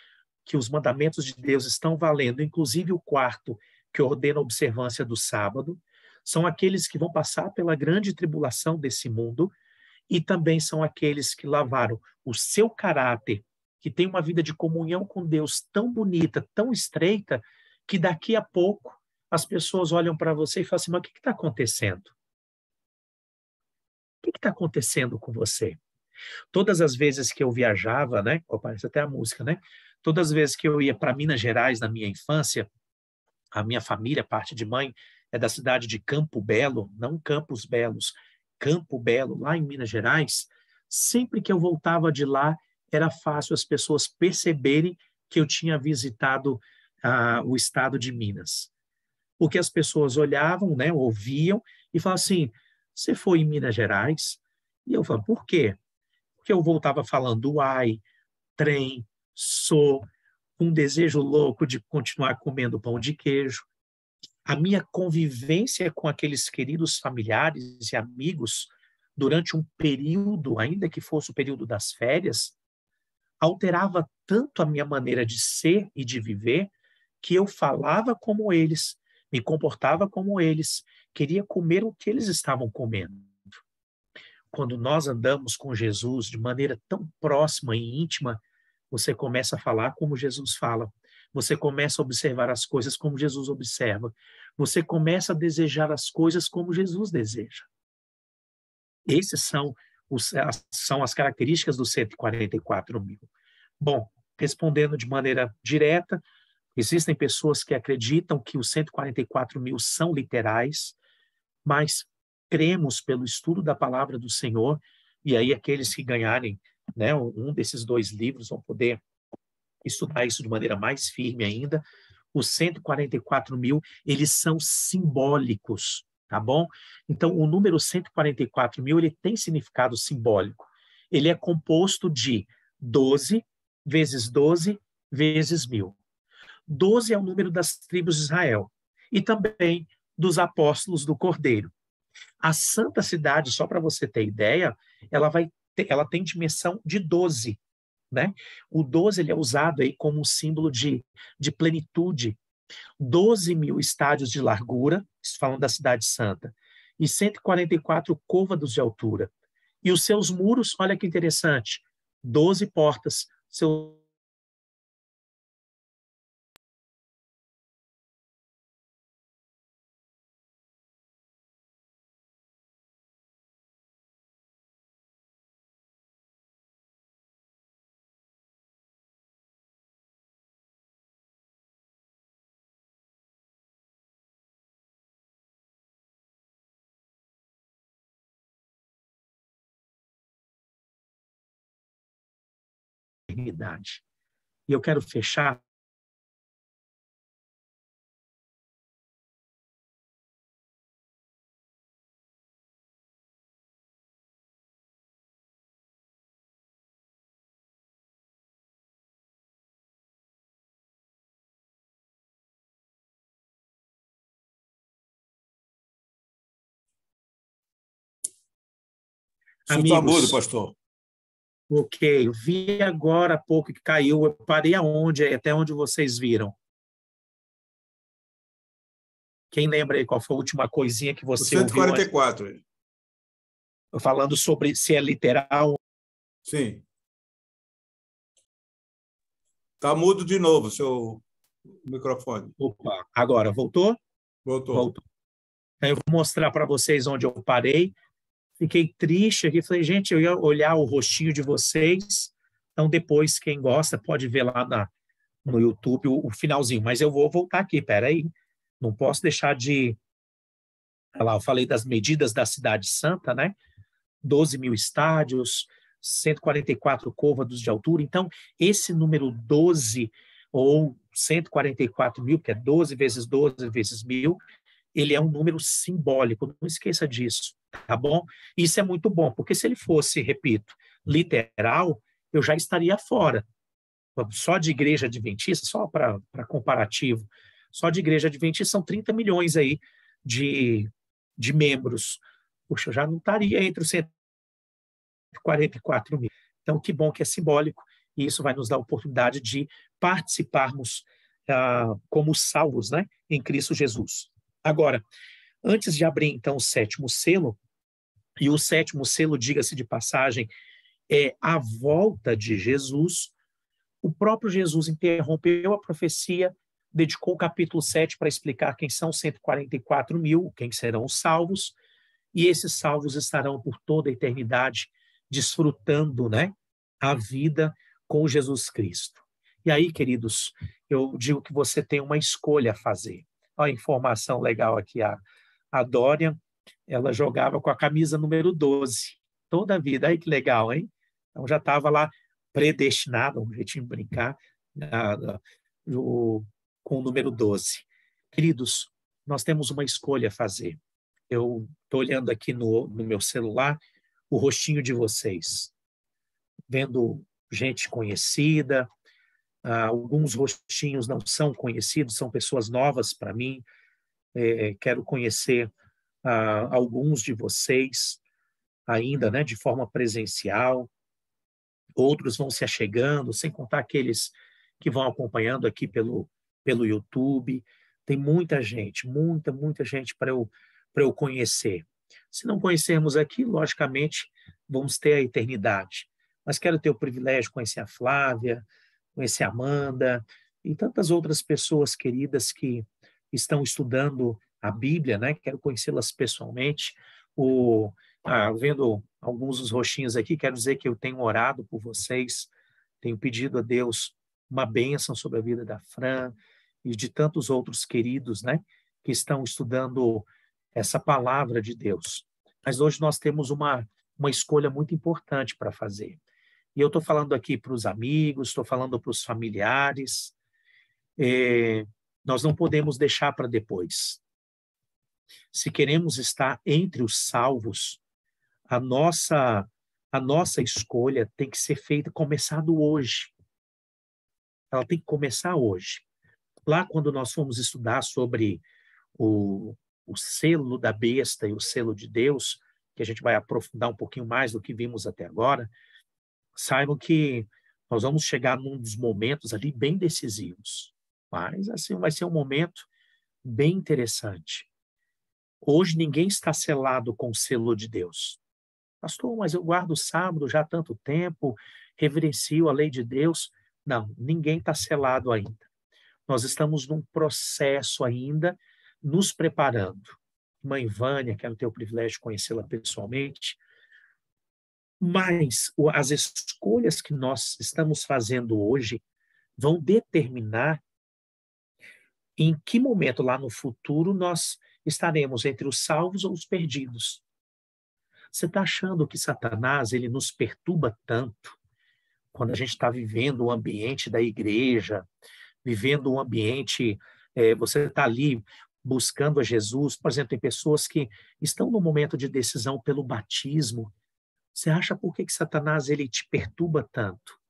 que os mandamentos de Deus estão valendo, inclusive o quarto, que ordena a observância do sábado. São aqueles que vão passar pela grande tribulação desse mundo, e também são aqueles que lavaram o seu caráter, que tem uma vida de comunhão com Deus tão bonita, tão estreita, que daqui a pouco as pessoas olham para você e falam assim, mas o que está acontecendo? O que está acontecendo com você? Todas as vezes que eu viajava, né? Oh, parece até a música, né? Todas as vezes que eu ia para Minas Gerais na minha infância, a minha família, parte de mãe, é da cidade de Campo Belo, não Campos Belos, Campo Belo, lá em Minas Gerais. Sempre que eu voltava de lá, era fácil as pessoas perceberem que eu tinha visitado o estado de Minas. Porque as pessoas olhavam, né, ouviam e falavam assim, você foi em Minas Gerais? E eu falava, por quê? Porque eu voltava falando uai, trem, sou, um desejo louco de continuar comendo pão de queijo. A minha convivência com aqueles queridos familiares e amigos durante um período, ainda que fosse o período das férias, alterava tanto a minha maneira de ser e de viver que eu falava como eles, me comportava como eles, queria comer o que eles estavam comendo. Quando nós andamos com Jesus de maneira tão próxima e íntima, você começa a falar como Jesus fala. Você começa a observar as coisas como Jesus observa. Você começa a desejar as coisas como Jesus deseja. Esses são as características dos 144 mil. Bom, respondendo de maneira direta, existem pessoas que acreditam que os 144 mil são literais, mas cremos pelo estudo da palavra do Senhor, e aí aqueles que ganharem, né, um desses 2 livros vão poder estudar isso de maneira mais firme ainda. Os 144 mil, eles são simbólicos, tá bom? Então, o número 144 mil, ele tem significado simbólico. Ele é composto de 12 vezes 12 vezes 1000. 12 é o número das tribos de Israel e também dos apóstolos do Cordeiro. A Santa Cidade, só para você ter ideia, ela tem dimensão de 12, né? O 12 ele é usado aí como um símbolo de plenitude. 12 mil estádios de largura, falando da Cidade Santa, e 144 côvados de altura. E os seus muros, olha que interessante, 12 portas. Eternidade. E eu quero fechar Você está mudo, amigos. pastor. Ok, eu vi agora há pouco que caiu. Eu parei aonde? Até onde vocês viram? Quem lembra aí qual foi a última coisinha que O você ouviu antes? 144. Falando sobre se é literal. Sim. Está mudo de novo o seu microfone. Opa, agora, voltou? Voltou. Voltou. Então, eu vou mostrar para vocês onde eu parei. Fiquei triste aqui. Falei, gente, eu ia olhar o rostinho de vocês. Então, depois, quem gosta, pode ver lá no YouTube o finalzinho. Mas eu vou voltar aqui, peraí. Não posso deixar de... Olha lá, eu falei das medidas da Cidade Santa, né? 12 mil estádios, 144 côvados de altura. Então, esse número 12, ou 144 mil, que é 12 vezes 12 vezes 1000, ele é um número simbólico, não esqueça disso, tá bom? Isso é muito bom, porque se ele fosse, repito, literal, eu já estaria fora. só de igreja adventista, só para comparativo, só de igreja adventista são 30 milhões aí de membros. Puxa, já não estaria entre os 144 mil. Então, que bom que é simbólico, e isso vai nos dar a oportunidade de participarmos como salvos, né, em Cristo Jesus. Agora, antes de abrir, então, o sétimo selo, e o sétimo selo, diga-se de passagem, é a volta de Jesus. O próprio Jesus interrompeu a profecia, dedicou o capítulo 7 para explicar quem são 144 mil, quem serão os salvos, e esses salvos estarão por toda a eternidade desfrutando, né, a vida com Jesus Cristo. E aí, queridos, eu digo que você tem uma escolha a fazer. Olha a informação legal aqui, a Dória, ela jogava com a camisa número 12, toda a vida. Aí que legal, hein? Então já estava lá predestinado, um jeitinho de brincar, com o número 12. Queridos, nós temos uma escolha a fazer. Eu estou olhando aqui no meu celular o rostinho de vocês, vendo gente conhecida, alguns rostinhos não são conhecidos, são pessoas novas para mim. Quero conhecer alguns de vocês ainda, né, de forma presencial. Outros vão se achegando, sem contar aqueles que vão acompanhando aqui pelo YouTube. Tem muita gente, muita gente para eu conhecer. Se não conhecermos aqui, logicamente, vamos ter a eternidade. Mas quero ter o privilégio de conhecer a Flávia, conhecer a Amanda e tantas outras pessoas queridas que estão estudando a Bíblia, né? Quero conhecê-las pessoalmente. Vendo alguns dos rostinhos aqui, quero dizer que eu tenho orado por vocês, tenho pedido a Deus uma bênção sobre a vida da Fran e de tantos outros queridos, né, que estão estudando essa palavra de Deus. Mas hoje nós temos uma escolha muito importante para fazer. E eu estou falando aqui para os amigos, estou falando para os familiares. Nós não podemos deixar para depois. Se queremos estar entre os salvos, a nossa escolha tem que ser feita, começado hoje. Ela tem que começar hoje. Lá, quando nós fomos estudar sobre o selo da besta e o selo de Deus, que a gente vai aprofundar um pouquinho mais do que vimos até agora, saibam que nós vamos chegar num dos momentos ali bem decisivos. Mas, assim, vai ser um momento bem interessante. Hoje ninguém está selado com o selo de Deus. Pastor, mas eu guardo o sábado já há tanto tempo, reverencio a lei de Deus. Não, ninguém está selado ainda. Nós estamos num processo ainda, nos preparando. Mãe Vânia, quero ter o privilégio de conhecê-la pessoalmente, mas as escolhas que nós estamos fazendo hoje vão determinar em que momento lá no futuro nós estaremos entre os salvos ou os perdidos. Você está achando que Satanás ele nos perturba tanto quando a gente está vivendo o ambiente da igreja, vivendo um ambiente, você está ali buscando a Jesus, por exemplo, tem pessoas que estão no momento de decisão pelo batismo. Você acha por que Satanás ele te perturba tanto?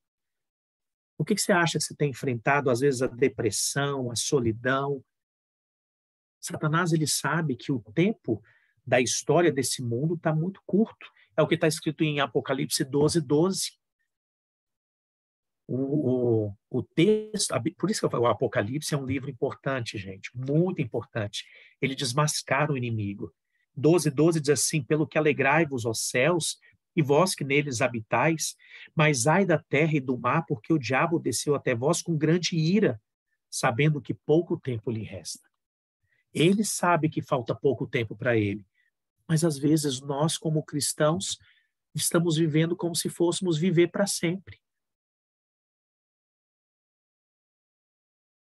Por que você acha que você tem enfrentado, às vezes, a depressão, a solidão? Satanás ele sabe que o tempo da história desse mundo está muito curto. É o que está escrito em Apocalipse 12:12. O texto, por isso que eu falo, o Apocalipse é um livro importante, gente, muito importante. Ele desmascara o inimigo. 12:12 diz assim: pelo que alegrai-vos, ó céus, e vós que neles habitais, mas ai da terra e do mar, porque o diabo desceu até vós com grande ira, sabendo que pouco tempo lhe resta. Ele sabe que falta pouco tempo para ele, mas às vezes nós, como cristãos, estamos vivendo como se fôssemos viver para sempre.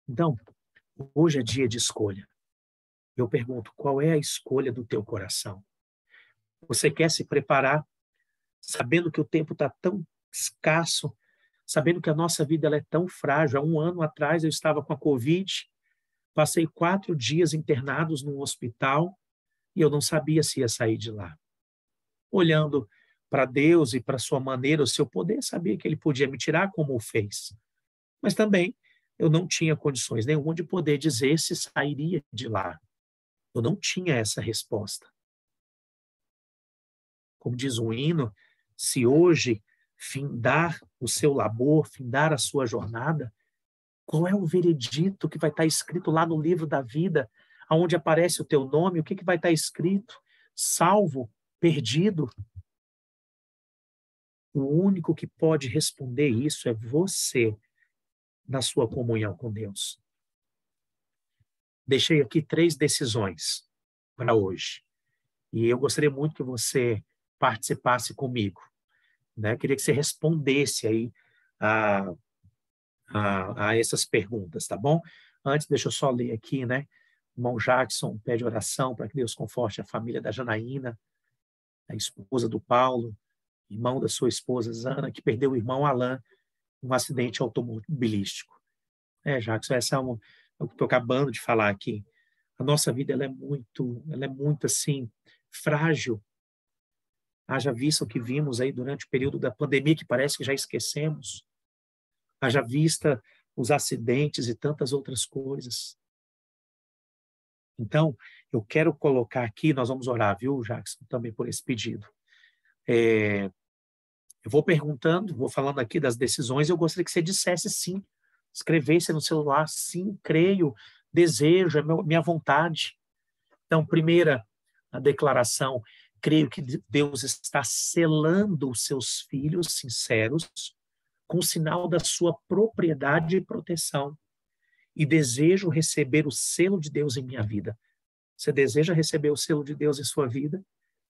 Então, hoje é dia de escolha. Eu pergunto, qual é a escolha do teu coração? Você quer se preparar, sabendo que o tempo está tão escasso, sabendo que a nossa vida ela é tão frágil? Há um ano atrás eu estava com a Covid, passei 4 dias internados num hospital e eu não sabia se ia sair de lá. Olhando para Deus e para a sua maneira, o seu poder, sabia que Ele podia me tirar como o fez. Mas também eu não tinha condições nenhuma de poder dizer se sairia de lá. Eu não tinha essa resposta. Como diz o hino, se hoje findar o seu labor, findar a sua jornada, qual é o veredito que vai estar escrito lá no livro da vida, aonde aparece o teu nome? O que vai estar escrito? Salvo, perdido? O único que pode responder isso é você, na sua comunhão com Deus. Deixei aqui 3 decisões para hoje. E eu gostaria muito que você participasse comigo, né? Queria que você respondesse aí a, a essas perguntas, tá bom? Antes, deixa eu só ler aqui, né? O irmão Jackson pede oração para que Deus conforte a família da Janaína, a esposa do Paulo, irmão da sua esposa Zana, que perdeu o irmão Alain num acidente automobilístico. Jackson, essa é o que estou acabando de falar aqui. A nossa vida ela é muito assim, frágil. Haja vista o que vimos aí durante o período da pandemia, que parece que já esquecemos. Haja vista os acidentes e tantas outras coisas. Então, eu quero colocar aqui, nós vamos orar, viu, Jackson, também por esse pedido. Eu vou perguntando, vou falando aqui das decisões, eu gostaria que você dissesse sim, escrevesse no celular, sim, creio, desejo, é minha vontade. Então, primeira a declaração, creio que Deus está selando os seus filhos sinceros com o sinal da sua propriedade e proteção. E desejo receber o selo de Deus em minha vida. Você deseja receber o selo de Deus em sua vida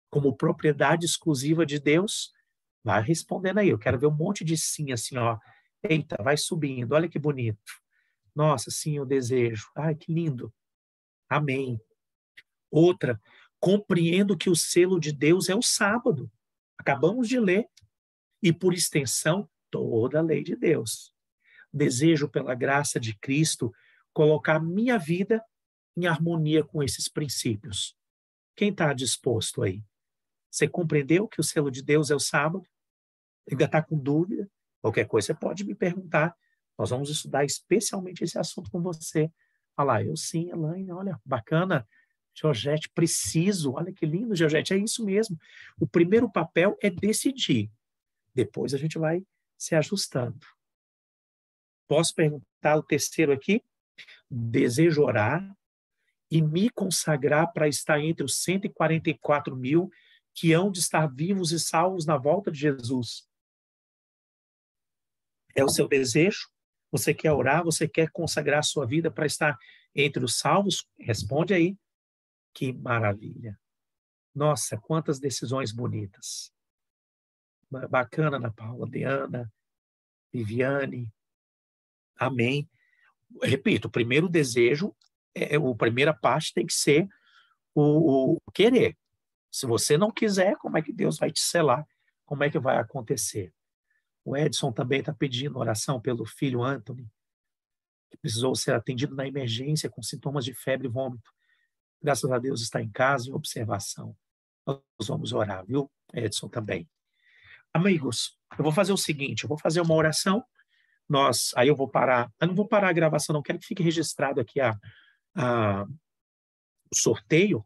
como propriedade exclusiva de Deus? Vai respondendo aí. Eu quero ver um monte de sim, assim, ó. Eita, vai subindo. Olha que bonito. Nossa, sim, eu desejo. Ai, que lindo. Amém. Outra, compreendo que o selo de Deus é o sábado. Acabamos de ler. E, por extensão, toda a lei de Deus. Desejo, pela graça de Cristo, colocar minha vida em harmonia com esses princípios. Quem está disposto aí? Você compreendeu que o selo de Deus é o sábado? Ainda está com dúvida? Qualquer coisa você pode me perguntar. Nós vamos estudar especialmente esse assunto com você. Olha lá, eu sim, Elaine, olha, bacana. Georgette, preciso. Olha que lindo, Georgette, é isso mesmo. O primeiro papel é decidir. Depois a gente vai se ajustando. Posso perguntar o terceiro aqui? Desejo orar e me consagrar para estar entre os 144 mil que hão de estar vivos e salvos na volta de Jesus. É o seu desejo? Você quer orar? Você quer consagrar a sua vida para estar entre os salvos? Responde aí. Que maravilha. Nossa, quantas decisões bonitas. Bacana, Ana Paula, Diana, Viviane. Amém. Repito, o primeiro desejo, a primeira parte tem que ser o querer. Se você não quiser, como é que Deus vai te selar? Como é que vai acontecer? O Edson também está pedindo oração pelo filho Anthony, que precisou ser atendido na emergência com sintomas de febre e vômito. Graças a Deus está em casa, em observação. Nós vamos orar, viu, Edson, também. Amigos, eu vou fazer o seguinte, eu vou fazer uma oração, aí eu vou parar, eu não vou parar a gravação, não, quero que fique registrado aqui o sorteio.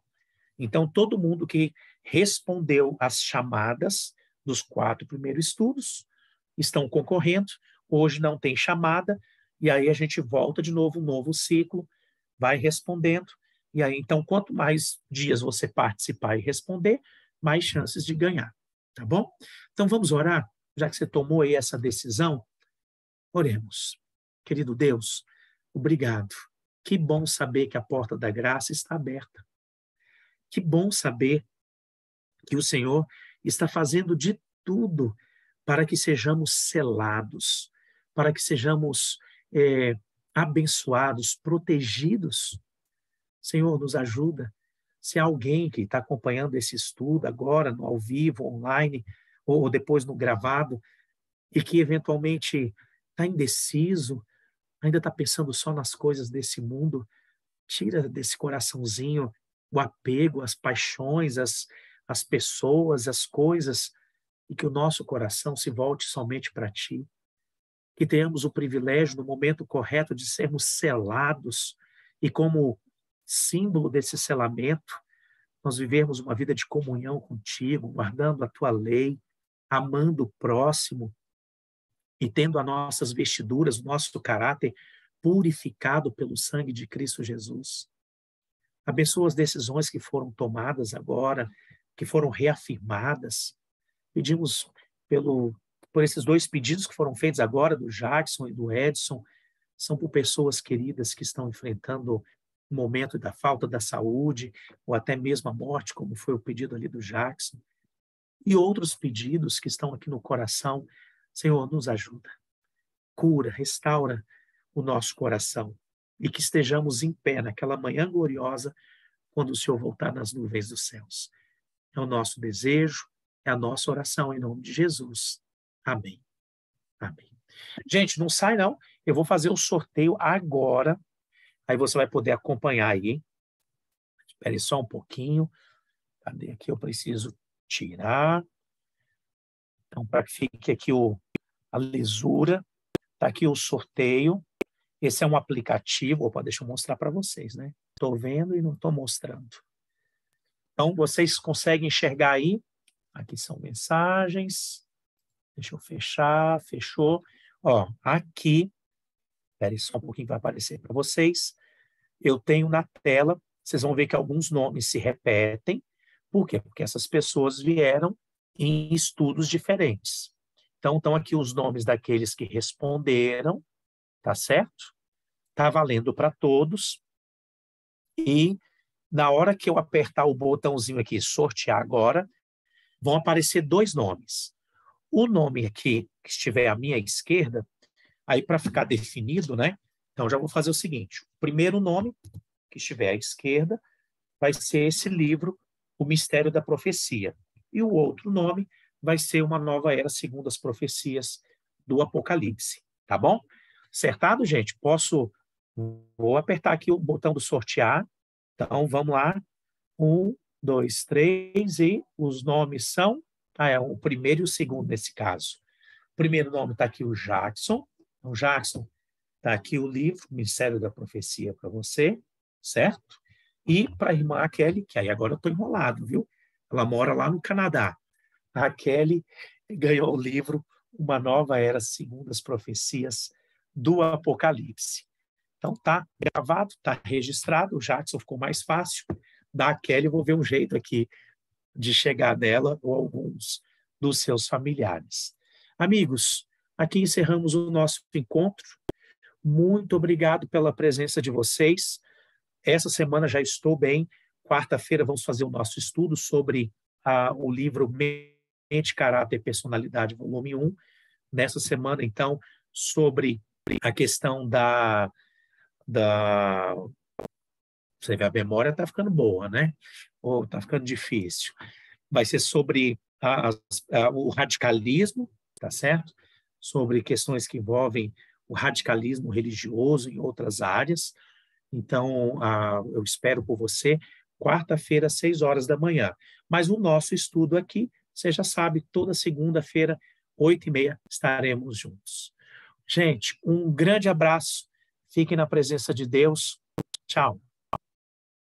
Então, todo mundo que respondeu às chamadas dos 4 primeiros estudos estão concorrendo. Hoje não tem chamada, e aí a gente volta de novo, um novo ciclo, vai respondendo. E aí, então, quanto mais dias você participar e responder, mais chances de ganhar. Tá bom? Então, vamos orar, já que você tomou aí essa decisão. Oremos. Querido Deus, obrigado. Que bom saber que a porta da graça está aberta. Que bom saber que o Senhor está fazendo de tudo para que sejamos selados, para que sejamos abençoados, protegidos. Senhor, nos ajuda. Se há alguém que está acompanhando esse estudo agora, no ao vivo, online, ou depois no gravado, e que eventualmente está indeciso, ainda está pensando só nas coisas desse mundo, tira desse coraçãozinho o apego, as paixões, as pessoas, as coisas, e que o nosso coração se volte somente para Ti. que tenhamos o privilégio, no momento correto, de sermos selados e, como símbolo desse selamento, nós vivermos uma vida de comunhão contigo, guardando a tua lei, amando o próximo e tendo as nossas vestiduras, o nosso caráter purificado pelo sangue de Cristo Jesus. Abençoa as decisões que foram tomadas agora, que foram reafirmadas. Pedimos por esses 2 pedidos que foram feitos agora, do Jackson e do Edson, são por pessoas queridas que estão enfrentando o momento da falta da saúde, ou até mesmo a morte, como foi o pedido ali do Jackson. E outros pedidos que estão aqui no coração. Senhor, nos ajuda. Cura, restaura o nosso coração. E que estejamos em pé naquela manhã gloriosa, quando o Senhor voltar nas nuvens dos céus. É o nosso desejo, é a nossa oração em nome de Jesus. Amém. Amém. Gente, não sai não. Eu vou fazer o sorteio agora. Aí você vai poder acompanhar aí, hein? Espere só um pouquinho. Cadê aqui? Eu preciso tirar. Então, para que fique aqui a lisura, está aqui o sorteio. Esse é um aplicativo. Opa, deixa eu mostrar para vocês, né? Estou vendo e não estou mostrando. Então, vocês conseguem enxergar aí. Aqui são mensagens. Deixa eu fechar. Fechou. Ó, aqui, espere só um pouquinho que vai aparecer para vocês. Eu tenho na tela, vocês vão ver que alguns nomes se repetem. Por quê? Porque essas pessoas vieram em estudos diferentes. Então, estão aqui os nomes daqueles que responderam, tá certo? Tá valendo para todos. E na hora que eu apertar o botãozinho aqui, sortear agora, vão aparecer 2 nomes. O nome aqui, que estiver à minha esquerda, aí para ficar definido, né? Então, já vou fazer o seguinte. O primeiro nome, que estiver à esquerda, vai ser esse livro, O Mistério da Profecia. E o outro nome vai ser Uma Nova Era segundo as profecias do Apocalipse. Tá bom? Acertado, gente? Vou apertar aqui o botão do sortear. Então, vamos lá. 1, 2, 3, e os nomes são... é o primeiro e o segundo nesse caso. O primeiro nome está aqui o Jackson. Então, Jackson, está aqui o livro, Mistério da Profecia, para você, certo? E para a irmã Kelly, que aí agora eu estou enrolado, viu? Ela mora lá no Canadá. A Kelly ganhou o livro Uma Nova Era segundo as profecias do Apocalipse. Então tá gravado, tá registrado, o Jackson ficou mais fácil. Da Kelly eu vou ver um jeito aqui de chegar nela ou alguns dos seus familiares. Amigos, aqui encerramos o nosso encontro. Muito obrigado pela presença de vocês. Essa semana já estou bem. Quarta-feira vamos fazer o nosso estudo sobre o livro Mente, Caráter e Personalidade, volume 1. Nessa semana, então, sobre a questão você vê, a memória está ficando boa, né? Ou está ficando difícil. Vai ser sobre o radicalismo, tá certo? Sobre questões que envolvem o radicalismo religioso em outras áreas. Então, eu espero por você, quarta-feira, às 6 horas da manhã. Mas o nosso estudo aqui, você já sabe, toda segunda-feira, 8h30, estaremos juntos. Gente, um grande abraço. Fiquem na presença de Deus. Tchau.